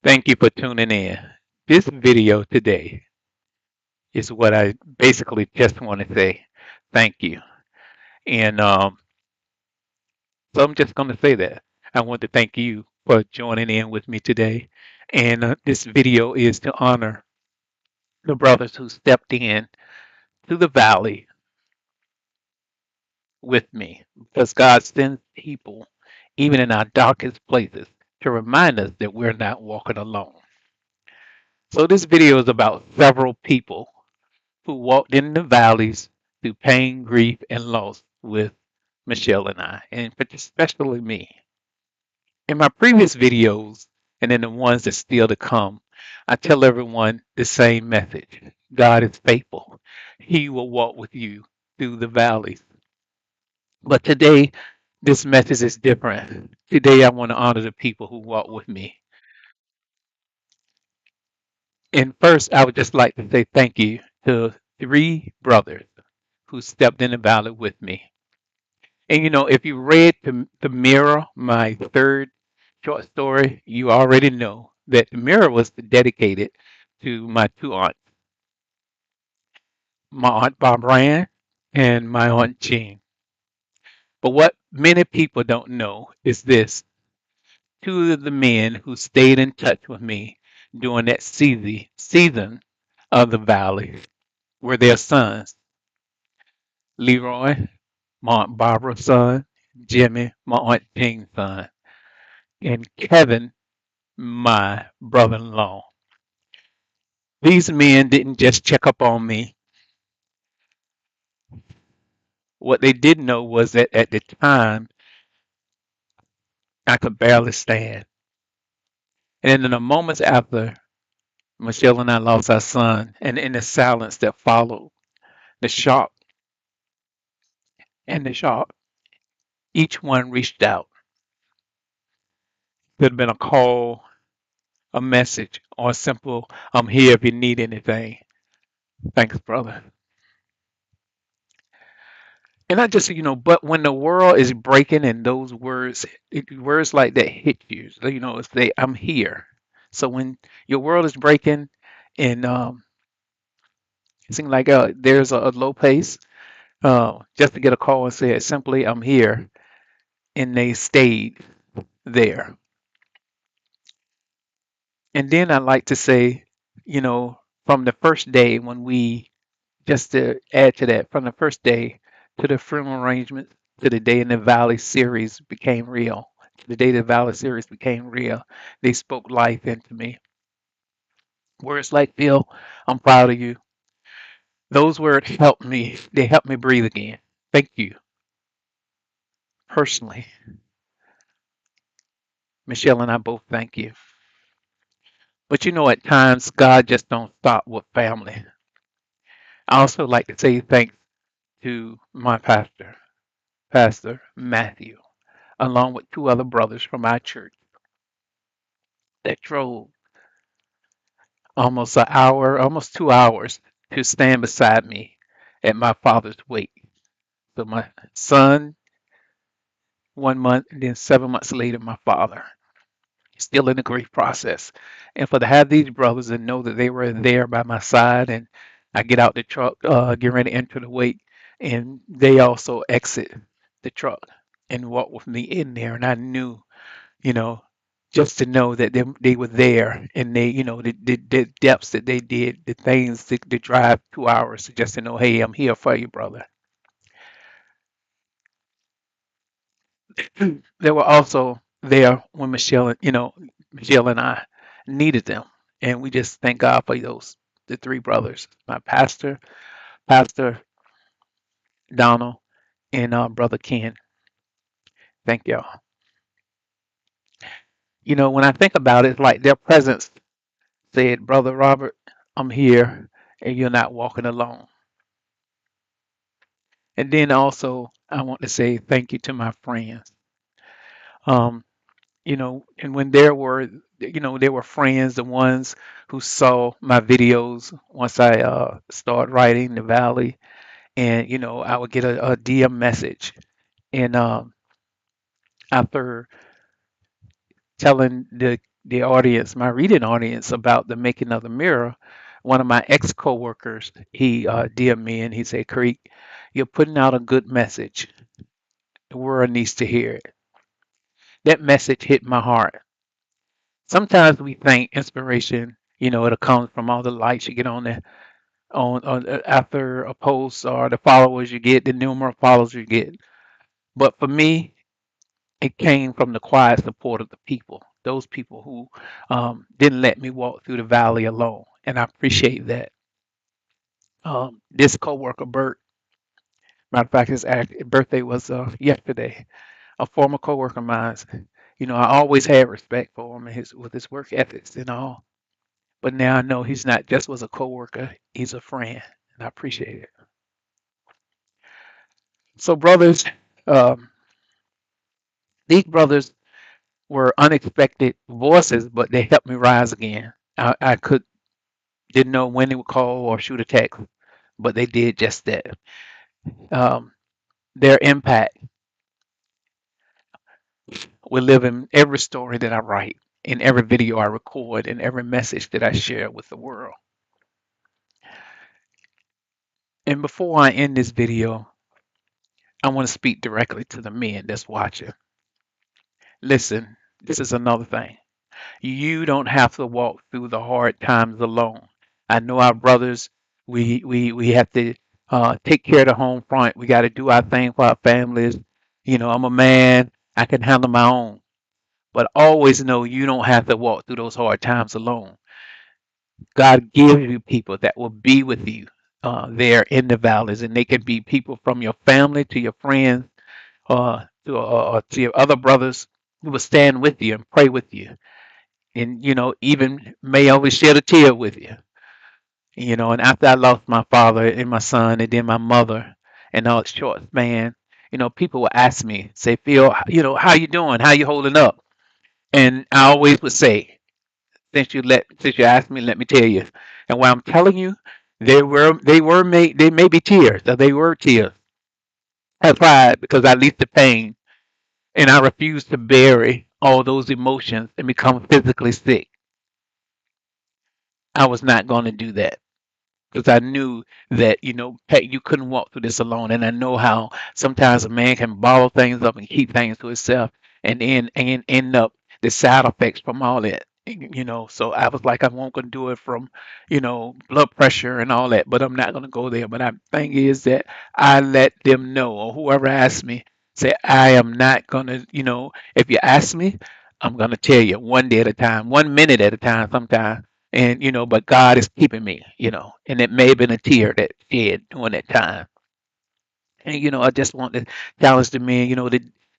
Thank you for tuning in. This video today is what I basically just want to say. Thank you. And so I'm just going to say that. I want to thank you for joining in with me today. And this video is to honor the brothers who stepped in to the valley with me because God sends people, even in our darkest places, to remind us that we're not walking alone. So this video is about several people who walked in the valleys through pain, grief, and loss with Michelle and I, and especially me. In my previous videos, and in the ones that still to come, I tell everyone the same message. God is faithful. He will walk with you through the valleys. But today, this message is different. Today, I want to honor the people who walk with me. And first, I would just like to say thank you to three brothers who stepped in the valley with me. And if you read the Mirror, my third short story, you already know that the Mirror was dedicated to my two aunts, my aunt Barbara and my aunt Jean. But what many people don't know is this: two of the men who stayed in touch with me during that season of the valley were their sons, Leroy, my aunt Barbara's son, Jimmy, my aunt Jean's son, and Kevin, my brother-in-law. These men didn't just check up on me. What they didn't know was that at the time, I could barely stand. And in the moments after Michelle and I lost our son, and in the silence that followed, the shock and the shock, each one reached out. Could have been a call, a message, or a simple, I'm here if you need anything. Thanks, brother. And I just, but when the world is breaking and those words, words like that hit you, so, say, I'm here. So when your world is breaking and it seems like there's a low pace, just to get a call and say it simply, I'm here, and they stayed there. And then I like to say, you know, from the first day when we, just to add to that, from the first day to the funeral arrangements to the day in the Valley series became real. The day the Valley series became real, they spoke life into me. Words like, Phil, I'm proud of you. Those words helped me. They helped me breathe again. Thank you, personally. Michelle and I both thank you. But at times God just don't stop with family. I also like to say thanks to my pastor, Pastor Matthew, along with two other brothers from our church that drove almost an hour, almost 2 hours to stand beside me at my father's wake. So my son, 1 month, and then 7 months later, my father, still in the grief process. And for to have these brothers and know that they were there by my side, and I get out the truck, get ready to enter the wake, and they also exit the truck and walk with me in there. And I knew, you know, just to know that they were there and they, the depths that they did, the things that drive 2 hours just to know, hey, I'm here for you, brother. They were also there when Michelle and I needed them. And we just thank God for the three brothers, my Pastor Donald, and Brother Ken. Thank y'all. When I think about it, it's like their presence said, Brother Robert, I'm here and you're not walking alone. And then also, I want to say thank you to my friends. Um, and when there were friends, the ones who saw my videos once I started writing the Valley, and I would get a DM message, and after telling the the audience, my reading audience, about the making of the mirror, one of my ex coworkers, he DM'd me and he said, Creek, you're putting out a good message. The world needs to hear it. That message hit my heart. Sometimes we think inspiration, it'll come from all the likes you get on there on after a post or the followers you get, the numerous followers you get. But for me, it came from the quiet support of the people, those people who didn't let me walk through the valley alone. And I appreciate that. This coworker, Bert, matter of fact, his birthday was yesterday. A former coworker of mine. I always had respect for him and with his work ethics and all. But now I know he's not just was a coworker; he's a friend, and I appreciate it. So, brothers, um, these brothers were unexpected voices, but they helped me rise again. I didn't know when they would call or shoot a text, but they did just that. Um, their impact will live in every story that I write, in every video I record, in every message that I share with the world. And before I end this video, I want to speak directly to the men that's watching. Listen, this is another thing. You don't have to walk through the hard times alone. I know our brothers, we have to take care of the home front. We got to do our thing for our families. I'm a man. I can handle my own. But always know you don't have to walk through those hard times alone. God gives you people that will be with you there in the valleys, and they can be people from your family to your friends, to your other brothers who will stand with you and pray with you, and even may always shed a tear with you. And after I lost my father and my son, and then my mother, and all short span, people would ask me, say, Phil, how you doing? How you holding up? And I always would say, since you asked me, let me tell you. And what I'm telling you, they may be tears, or they were tears. I cried because I least the pain, and I refused to bury all those emotions and become physically sick. I was not going to do that, because I knew that hey, you couldn't walk through this alone, and I know how sometimes a man can bottle things up and keep things to himself, and end up the side effects from all that. So I was like, I won't gonna do it from blood pressure and all that, but I'm not gonna go there. But the thing is that I let them know, or whoever asked me, say I am not gonna. If you ask me, I'm gonna tell you one day at a time, 1 minute at a time, sometimes. And but God is keeping me, and it may have been a tear that shed during that time. And I just want to challenge the men,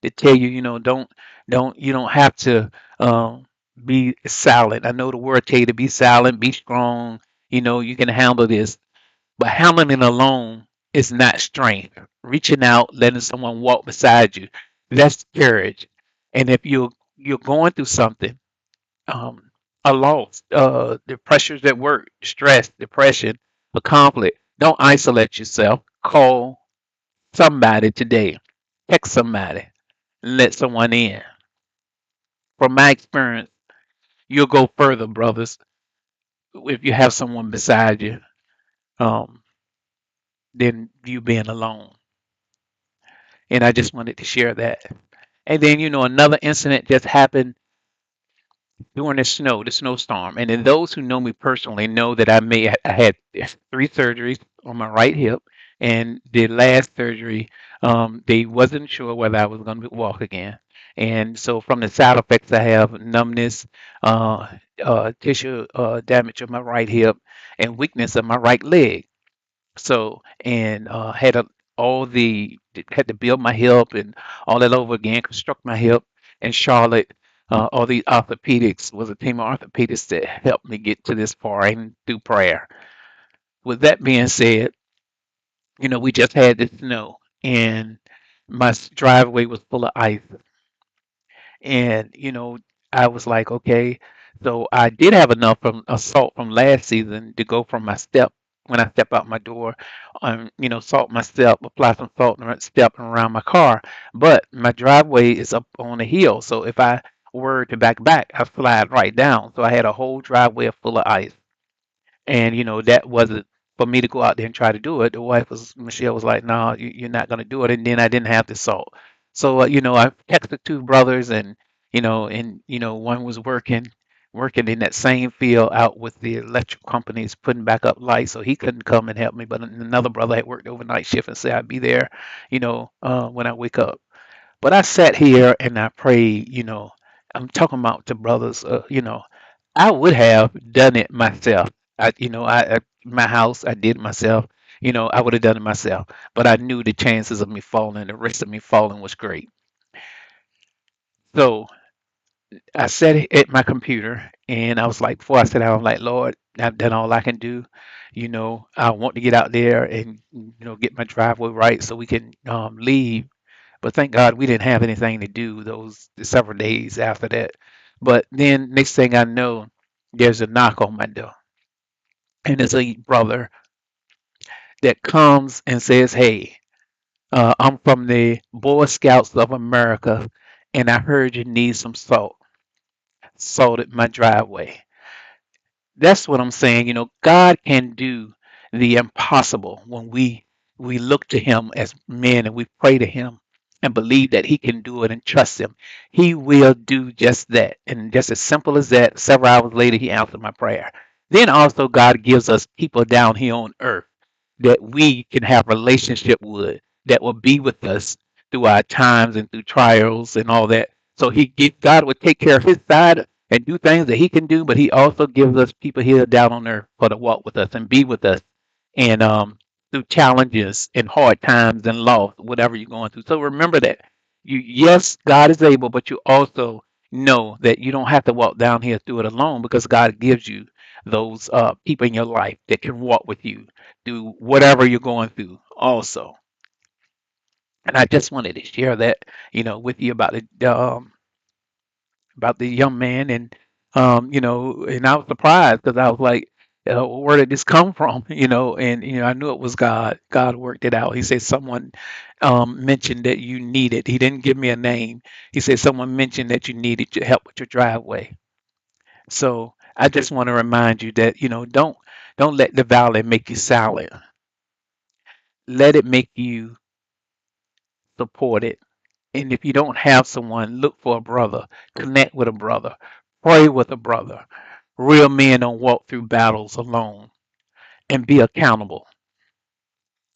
to tell you, you don't have to be silent. I know the word tell you to be silent, be strong. You can handle this, but handling it alone is not strength. Reaching out, letting someone walk beside you, that's courage. And if you're going through something, um, a loss, the pressures at work, stress, depression, a conflict. Don't isolate yourself. Call somebody today. Text somebody. Let someone in. From my experience, you'll go further, brothers, if you have someone beside you, um, than you being alone. And I just wanted to share that. And then, another incident just happened during the snowstorm. And then those who know me personally know that I had three surgeries on my right hip, and the last surgery, they wasn't sure whether I was going to walk again. And so from the side effects, I have numbness, uh, tissue damage of my right hip, and weakness of my right leg. So, and all the had to build my hip and all that over again, construct my hip. In Charlotte, all the orthopedics was a team of orthopedics that helped me get to this far and through prayer. With that being said, we just had the snow, and my driveway was full of ice. And I was like, okay, so I did have enough from salt from last season to go from my step when I step out my door, salt my step, apply some salt and step around my car. But my driveway is up on a hill, so if I word to back, I slide right down. So I had a whole driveway full of ice. And that wasn't for me to go out there and try to do it. The wife was Michelle was like, "No, you're not going to do it." And then I didn't have the salt, so I texted two brothers, and one was working in that same field out with the electric companies putting back up lights, so he couldn't come and help me. But another brother had worked overnight shift and said I'd be there, when I wake up. But I sat here and I prayed. I'm talking about to brothers. I would have done it myself. My house, I did it myself. I would have done it myself. But I knew the chances of me falling, the risk of me falling was great. So I sat at my computer and I was like, before I sat down, I'm like, Lord, I've done all I can do. I want to get out there and get my driveway right so we can leave. But thank God we didn't have anything to do those several days after that. But then next thing I know, there's a knock on my door. And it's a brother that comes and says, "Hey, I'm from the Boy Scouts of America, and I heard you need some salt. Salted my driveway." That's what I'm saying. God can do the impossible when we look to Him as men and we pray to Him and believe that He can do it and trust Him. He will do just that. And just as simple as that, several hours later, He answered my prayer. Then also, God gives us people down here on earth that we can have relationship with, that will be with us through our times and through trials and all that. So God will take care of His side and do things that He can do, but He also gives us people here down on earth for to walk with us and be with us, and through challenges and hard times and loss, whatever you're going through. So remember that yes, God is able, but you also know that you don't have to walk down here through it alone, because God gives you those people in your life that can walk with you through whatever you're going through also. And I just wanted to share that, with you about the young man. And and I was surprised because I was like, where did this come from? And I knew it was God. God worked it out. He said someone mentioned that you needed. He didn't give me a name. He said someone mentioned that you needed help with your driveway. So I just want to remind you that don't let the valley make you silent. Let it make you supported. And if you don't have someone, look for a brother, connect with a brother, pray with a brother. Real men don't walk through battles alone, and be accountable.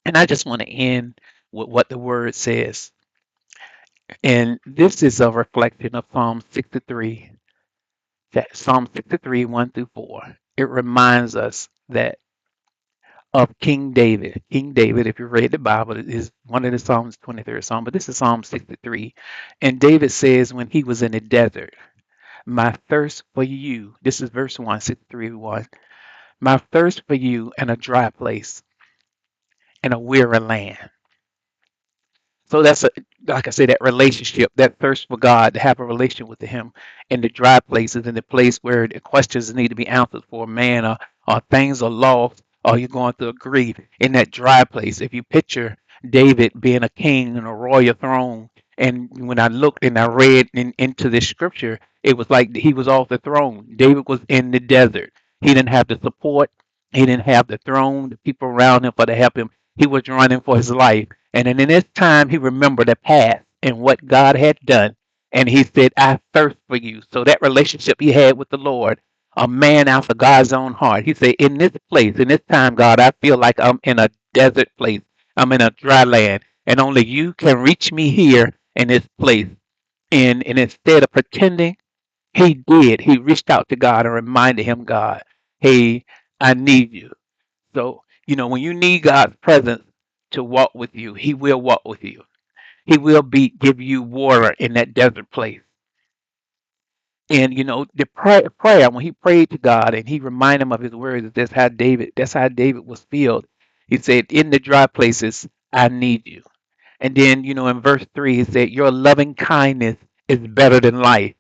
And I just want to end with what the word says. And this is a reflection of Psalm 63, that Psalm 63, 1 through 4. It reminds us that of King David. King David, if you read the Bible, it is one of the Psalms, 23rd Psalm, but this is Psalm 63. And David says when he was in the desert, "My thirst for you," this is verse 1, 63, 1. "My thirst for you in a dry place, in a weary land." So like I say, that relationship, that thirst for God, to have a relationship with Him in the dry places, in the place where the questions need to be answered for a man, or things are lost, or you're going through a grief, in that dry place. If you picture David being a king in a royal throne, and when I looked and I read into this scripture, it was like he was off the throne. David was in the desert. He didn't have the support. He didn't have the throne, the people around him for to help him. He was running for his life. And then in this time, he remembered the past and what God had done. And he said, "I thirst for you." So that relationship he had with the Lord, a man after God's own heart. He said, "In this place, in this time, God, I feel like I'm in a desert place. I'm in a dry land. And only you can reach me here in this place." And instead of pretending, he did. He reached out to God and reminded him, God, "Hey, I need you." So, when you need God's presence to walk with you, He will walk with you. He will give you water in that desert place. And the prayer when he prayed to God and he reminded him of his words, that's how David was filled. He said, "In the dry places, I need you." And then, in verse 3, he said, "Your loving kindness is better than life."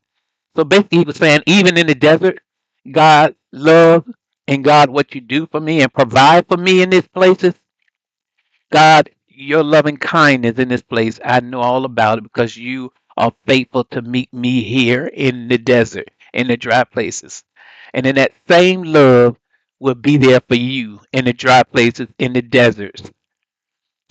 So basically, he was saying, even in the desert, God love, and God, what you do for me and provide for me in these places, God, your loving kindness in this place, I know all about it because you are faithful to meet me here in the desert, in the dry places. And then that same love will be there for you in the dry places, in the deserts.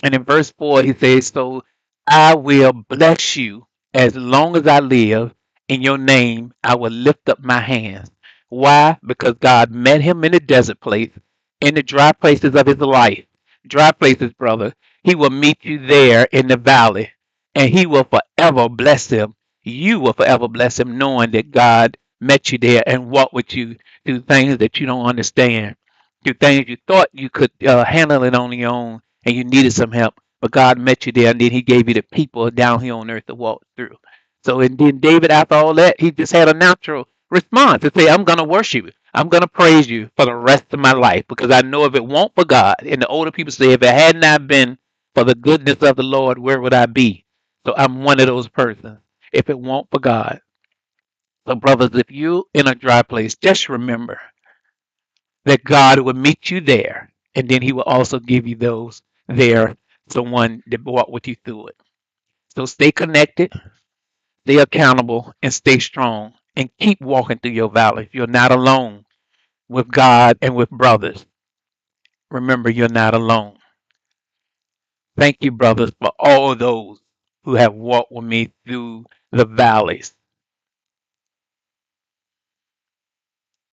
And in verse 4, he says, so I will bless you as long as I live. In your name, I will lift up my hands. Why? Because God met him in the desert place, in the dry places of his life. Dry places, brother. He will meet you there in the valley, and he will forever bless him. You will forever bless him, knowing that God met you there and walked with you through things that you don't understand, through things you thought you could handle it on your own and you needed some help, but God met you there, and then He gave you the people down here on earth to walk through. So, and then David, after all that, he just had a natural response to say, I'm going to worship you. I'm going to praise you for the rest of my life because I know if it won't for God, and the older people say, if it had not been for the goodness of the Lord, where would I be? So I'm one of those persons. If it won't for God. So, brothers, if you in a dry place, just remember that God will meet you there, and then He will also give you those there, someone that walk with you through it. So stay connected, stay accountable, and stay strong, and keep walking through your valley. You're not alone with God and with brothers. Remember, you're not alone. Thank you, brothers, for all those who have walked with me through the valleys.